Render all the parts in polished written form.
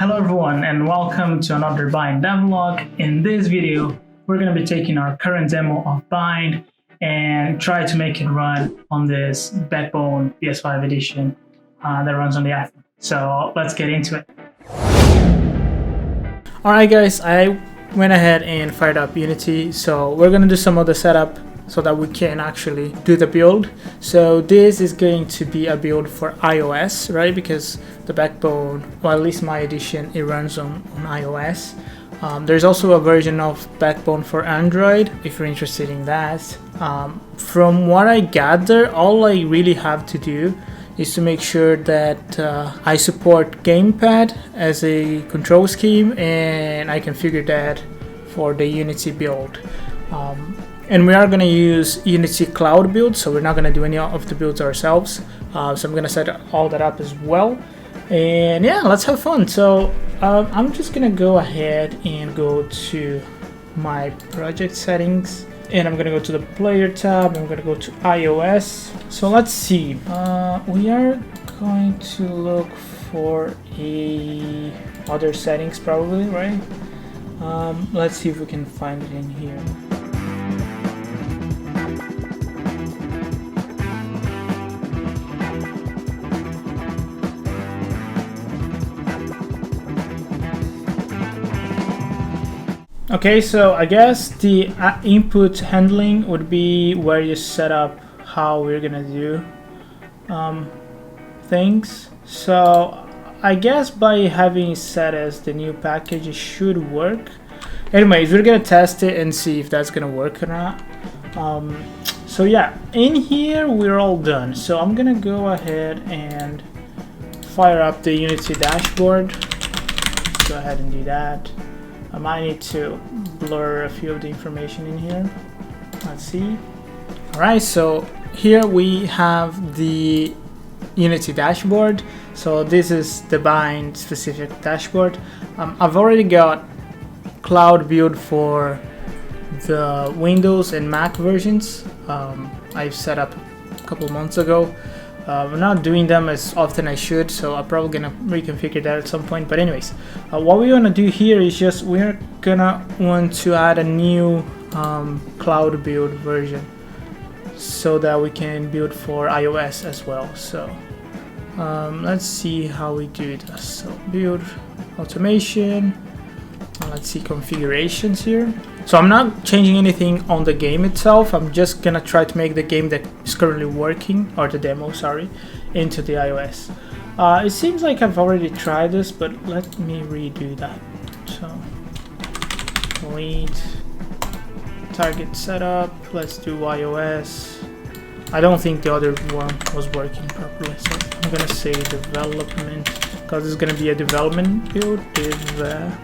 Hello everyone and welcome to another Bind devlog. In this video, we're going to be taking our current demo of Bind and try to make it run on this Backbone PS5 edition that runs on the iPhone. So let's get into it. Alright guys, I went ahead and fired up Unity. So we're going to do some of the setup so that we can actually do the build. So this is going to be a build for iOS, right? Because the Backbone, well, at least my edition, it runs on iOS. There's also a version of Backbone for Android if you're interested in that. From what I gather, all I really have to do is to make sure that I support gamepad as a control scheme, and I configure that for the Unity build. And we are going to use Unity Cloud build, so we're not going to do any of the builds ourselves. So I'm going to set all that up as well. And yeah, let's have fun. So I'm just going to go ahead and go to my project settings. And I'm going to go to the player tab. I'm going to go to iOS. So let's see. We are going to look for other settings probably, right? Let's see if we can find it in here. Okay, so I guess the input handling would be where you set up how we're gonna do things. So I guess by having it set as the new package, it should work. Anyways, we're gonna test it and see if that's gonna work or not. So yeah, in here we're all done. So I'm gonna go ahead and fire up the Unity dashboard. Go ahead and do that. I might need to blur a few of the information in here. Let's see. Alright, so here we have the Unity dashboard. So this is the Bind specific dashboard. I've already got Cloud build for the Windows and Mac versions. I've set up a couple months ago. We're not doing them as often as I should, so I'm probably gonna reconfigure that at some point. But anyways, what we want to do here is just we're gonna want to add a new cloud build version so that we can build for iOS as well. So let's see how we do this. So build automation. Let's see configurations here. So I'm not changing anything on the game itself. I'm just gonna try to make the game that is currently working, or the demo, sorry, into the iOS. It seems like I've already tried this, but let me redo that. So delete target setup. Let's do iOS. I don't think the other one was working properly, so I'm gonna say development, because it's gonna be a development build. Development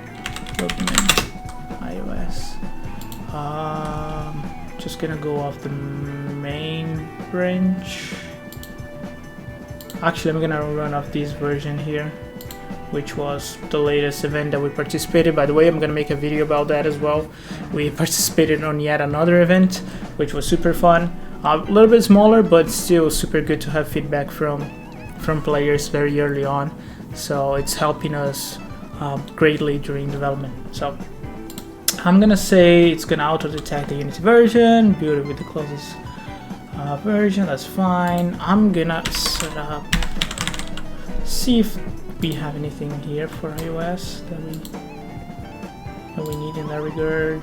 iOS. Just gonna go off the main branch. Actually, I'm gonna run off this version here, which was the latest event that we participated. By the way, I'm gonna make a video about that as well. We participated on yet another event, which was super fun. A little bit smaller, but still super good to have feedback from players very early on. So it's helping us greatly during development. So I'm gonna say it's gonna auto detect the Unity version, build it with the closest version. That's fine. I'm gonna set up, see if we have anything here for iOS that we need in that regard.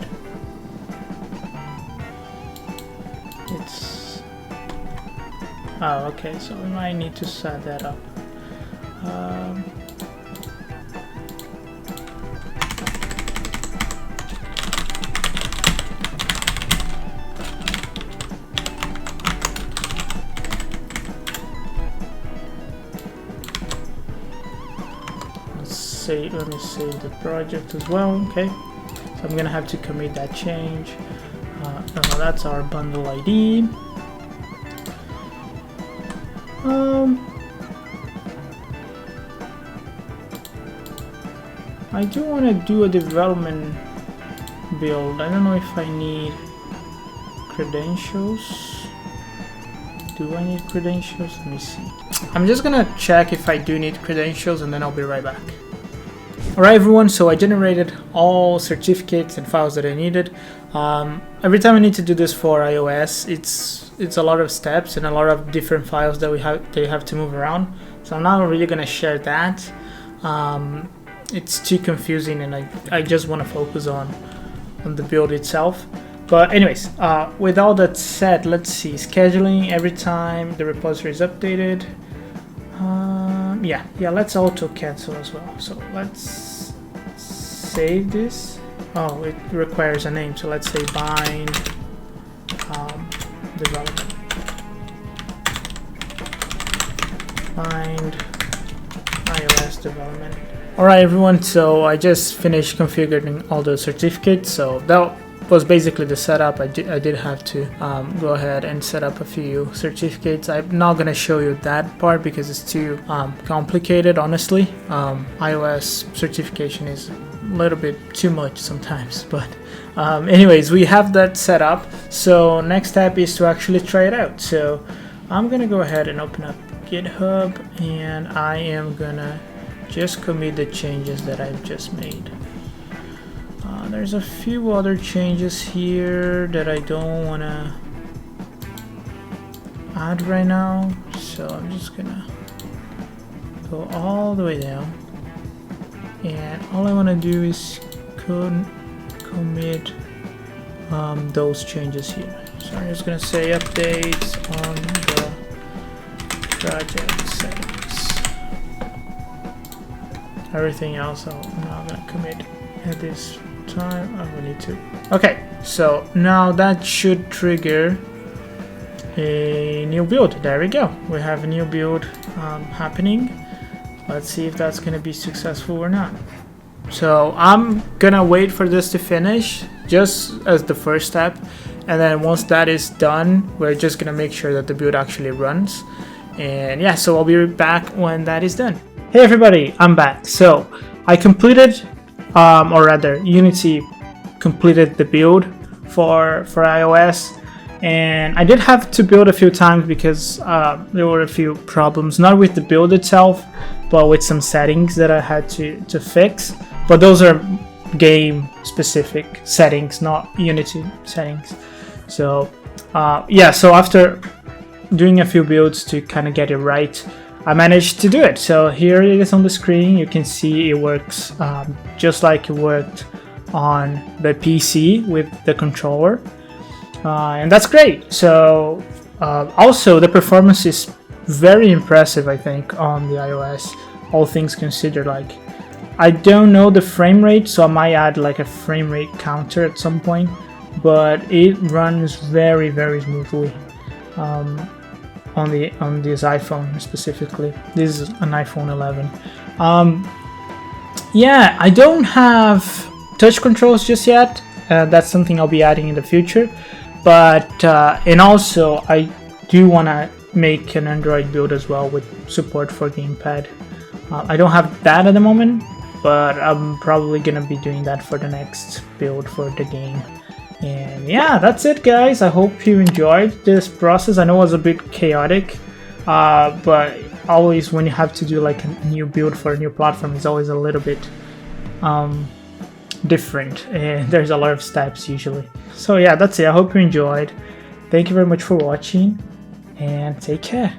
It's okay, so we might need to set that up. Let me save the project as well. Okay, so I'm gonna have to commit that change. No, that's our bundle ID. I do want to do a development build. I don't know if I need credentials. Do I need credentials? Let me see. I'm just gonna check if I do need credentials and then I'll be right back. Alright everyone, so I generated all certificates and files that I needed. Every time I need to do this for iOS, it's a lot of steps and a lot of different files that you have to move around. So I'm not really gonna share that. It's too confusing, and I just want to focus on the build itself. But anyways, with all that said, let's see, scheduling every time the repository is updated. Yeah, let's auto cancel as well. So let's save this. Oh, it requires a name, so let's say bind development. Bind iOS development. Alright everyone, so I just finished configuring all the certificates. So that was basically the setup. I did have to go ahead and set up a few certificates. I'm not gonna show you that part because it's too complicated, honestly. iOS certification is a little bit too much sometimes, but anyways, we have that set up. So next step is to actually try it out. So I'm gonna go ahead and open up GitHub, and I am gonna just commit the changes that I've just made. There's a few other changes here that I don't want to add right now, so I'm just gonna go all the way down, and all I want to do is commit those changes here. So I'm just gonna say updates on the project settings. Everything else I'm not gonna commit at this time. I will need to. Okay, so now that should trigger a new build. There we go. We have a new build happening. Let's see if that's gonna be successful or not. So I'm gonna wait for this to finish just as the first step, and then once that is done, we're just gonna make sure that the build actually runs. And yeah, so I'll be back when that is done. Hey everybody, I'm back. So I completed, or rather Unity completed the build for iOS, and I did have to build a few times because there were a few problems, not with the build itself, but with some settings that I had to fix. But those are game specific settings, not Unity settings. So yeah, so after doing a few builds to kind of get it right, I managed to do it. So here it is on the screen. You can see it works just like it worked on the PC with the controller, and that's great. So also the performance is very impressive, I think, on the iOS, all things considered. Like, I don't know the frame rate, so I might add like a frame rate counter at some point, but it runs very, very smoothly on this iPhone specifically. This is an iPhone 11. Yeah, I don't have touch controls just yet. That's something I'll be adding in the future. But and also I do want to make an Android build as well with support for gamepad. I don't have that at the moment, but I'm probably gonna be doing that for the next build for the game. And yeah, that's it guys. I hope you enjoyed this process. I know it was a bit chaotic, but always when you have to do like a new build for a new platform, it's always a little bit different, and there's a lot of steps usually. So yeah, that's it. I hope you enjoyed. Thank you very much for watching, and take care.